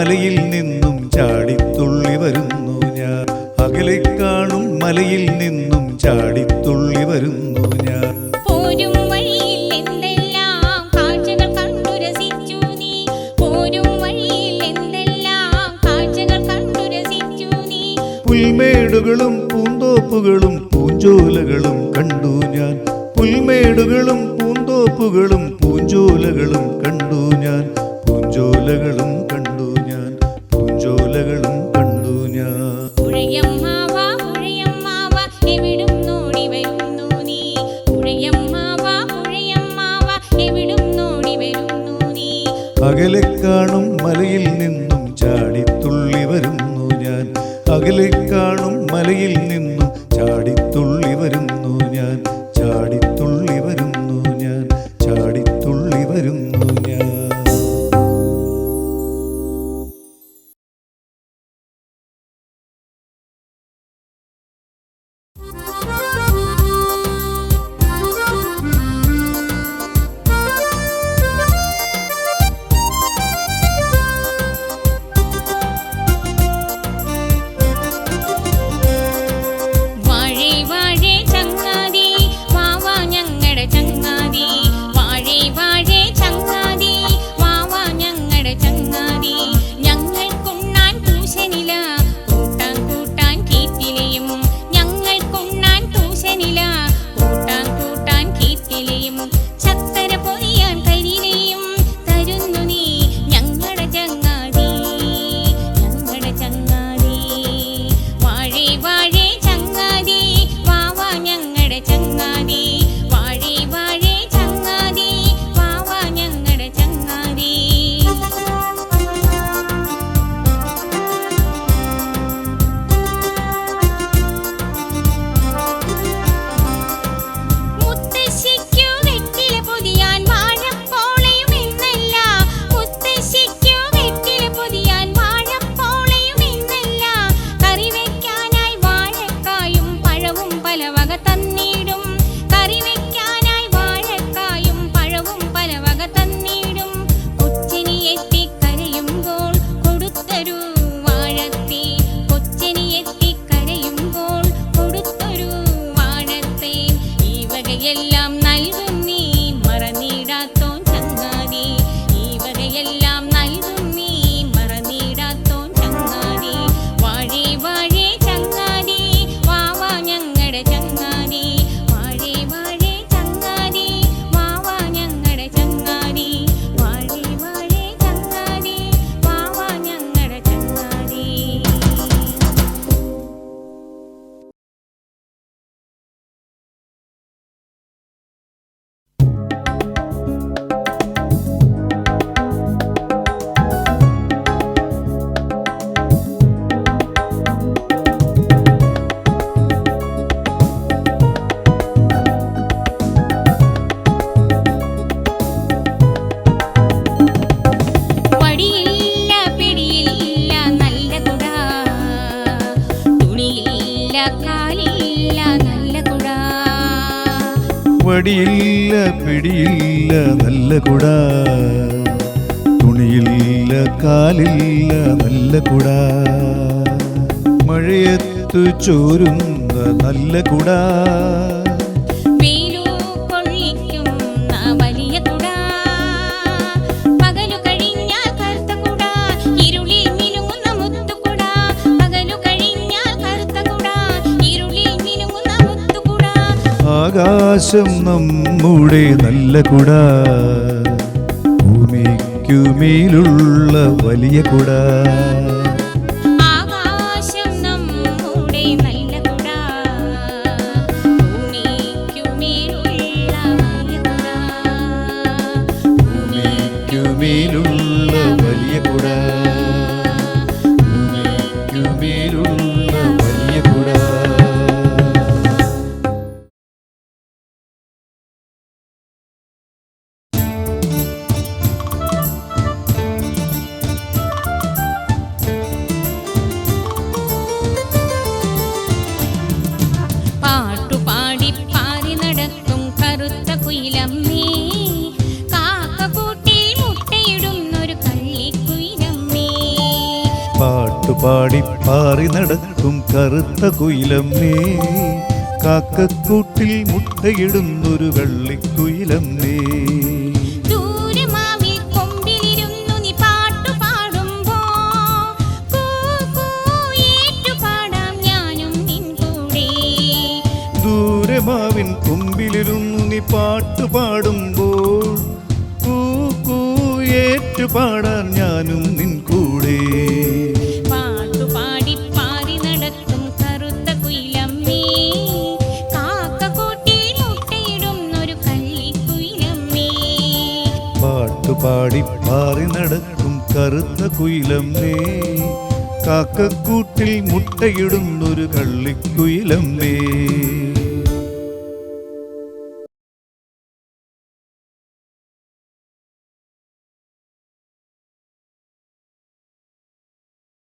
മലയിൽ നിന്നും ചാടിത്തുള്ളി വരുന്നു ഞാൻ. അകലെ കാണും മലയിൽ നിന്നും ചാടിത്തുള്ളി വരുന്നു ഞാൻ. പോരും വഴിയിൽ എന്തെല്ലാം കാഴ്ചകൾ കണ്ടു രസിച്ചു നീ. പോരും വഴിയിൽ എന്തെല്ലാം കാഴ്ചകൾ കണ്ടു രസിച്ചു നീ. പുൽമേടുകളും പൂന്തോപ്പുകളും പൂഞ്ചോലകളും കണ്ടു ഞാൻ. പുൽമേടുകളും പൂന്തോപ്പുകളും പൂഞ്ചോലകളും കണ്ടു ഞാൻ. പൂഞ്ചോലകളും കണ്ടു ഞാൻ. പൂഞ്ചോലകളും കണ്ടു ഞാൻ. പുഴയമ്മാവ പുഴയമ്മാവ എവിടും നോടി വരുന്നു നീ. പുഴയമ്മാവ പുഴയമ്മാവ എവിടും നോടി വരുന്നു നീ. അകലെ കാണും മലയിൽ നിന്നും ചാടിത്തുള്ളി വരുന്നു ഞാൻ. അകലെ കാണും മലയിൽ നിന്നും ചാടിത്തുള്ളി വരുന്നു ഞാൻ. ചാടിത്തുള്ളി വരുന്നു ഞാൻ. ചാടിത്തുള്ളി വരുന്നു ഞാൻ. വാഴേ വാഴേ ചങ്ങാതി വാവാ ഞങ്ങടെ ചങ്ങാതി. വാഴേ വാഴേ ചങ്ങാതി വാവാ ഞങ്ങടെ ചങ്ങാതി. ഞങ്ങൾക്കുണ്ണാൻ പൂശനില കൂട്ടാൻ കൂട്ടാൻ കീറ്റിലയും. ഞങ്ങൾക്കുണ്ണാൻ പൂശനില കൂട്ടാൻ കൂട്ടാൻ കീറ്റിലയും. ചക്കര പൊരിയാൻ കരിയിലയും തരുന്നു നീ ഞങ്ങടെ ചങ്ങാതി. ഞങ്ങടെ ചങ്ങാതി വാഴേ വാഴേ ചങ്ങാതി വാവാ ഞങ്ങടെ ചങ്ങാതി. വാഴേ വാഴേ ചങ്ങാതി വാവാ ഞങ്ങടെ ചങ്ങാതി. മുത്തശ്ശിക്കു വെറ്റില പൊതിയാൻ വാഴപ്പോളയും ഇന്നല്ല. മുത്തശ്ശിക്കു വെറ്റില പൊതിയാൻ വാഴപ്പോളയും ഇന്നല്ല. കറി വെക്കാനായി വാഴക്കായും പഴവും പലവക തന്നിടും. കറി വെക്കാനായി വാഴക്കായും പഴവും പലവക തന്നിടും. കൊച്ചിനി എത്തിക്കരയുമ്പോൾ കൊടുത്തൊരു വാഴത്തെ. കൊച്ചിനി എത്തിക്കരയുമ്പോൾ കൊടുത്തൊരു വാഴത്തെ. ഈ വകയെല്ലാം നൽകും നീ മറന്നിടാത്തോൻ ചങ്ങാതി. ഈ വകയെല്ലാം നൽകും നീ മറന്നിടാത്തോൻ ചങ്ങാതി. വാഴേ വാഴേ ചങ്ങാതി വാവാ ഞങ്ങടെ ചങ്ങാതി. വാഴേ വാഴേ ചങ്ങാതി വാവാ ഞങ്ങടെ ചങ്ങാതി. വാഴേ വാഴേ ചങ്ങാതി വാവാ ഞങ്ങടെ ചങ്ങാതി. വടിയില്ല പിടിയില്ല നല്ല കുട. തുണിയില്ല കാലില്ല നല്ല കുട. വടിയില്ല പിടിയില്ല നല്ല കുട. തുണിയില്ല കാലില്ല നല്ല കുട. മഴയത്തു ചോരുന്ന നല്ല കുട. വെയിലു കൊള്ളിക്കുന്ന വലിയ കുട. പകലു കഴിഞ്ഞാൽ കറുത്ത കുട. ഇരുളിൽ മിനുങ്ങുന്ന മുത്തുകുട. പകലു കഴിഞ്ഞാൽ കറുത്ത കുട. ഇരുളിൽ മിനുങ്ങുന്ന മുത്തുകുട. ആകാശം നമ്മുടെ നല്ല കുട. ഭൂമിക്കുമേലുള്ള വലിയ കുട. ആകാശം നമ്മുടെ നല്ല കുട. ഭൂമിക്കുമേലുള്ള വലിയ കുട. ഭൂമിക്കുമേലുള്ള വലിയ കുട. ഭൂമിക്കുമേലുള്ള വലിയ കുട. കുയിലമ്മേ കാക്കക്കൂട്ടിൽ മുട്ടയിടും പാടി പാറി നടക്കും കറുത്ത കുയിലമ്മേ, കാക്കക്കൂട്ടിൽ മുട്ടയിടുന്നൊരു കള്ളിക്കുയിലമ്മേ. ദൂരെ മാവിൽ കൊമ്പിലിരുന്നു നീ പാട്ടു പാടുമ്പോ കൂ കൂ ഏറ്റുപാടാം ഞാനും നിൻ കൂടെ. ദൂരെ മാവിൻ കൊമ്പിലിരുന്നു നീ പാട്ടു പാടുമ്പോൾ കൂ കൂ ഏറ്റുപാടാൻ ഞാനും നിൻ കൂടെ. പാട്ടുപാടി പാറി നടക്കും കറുത്ത കുയിലമ്മേ, കാക്കക്കൂട്ടിൽ മുട്ടയിടുന്നൊരു കള്ളിക്കുയിലമ്മേ. പാട്ടുപാടി പാറി നടക്കും കറുത്ത കുയിലമ്മേ, കാക്കക്കൂട്ടിൽ മുട്ടയിടുന്നൊരു കള്ളിക്കുയിലമ്മേ.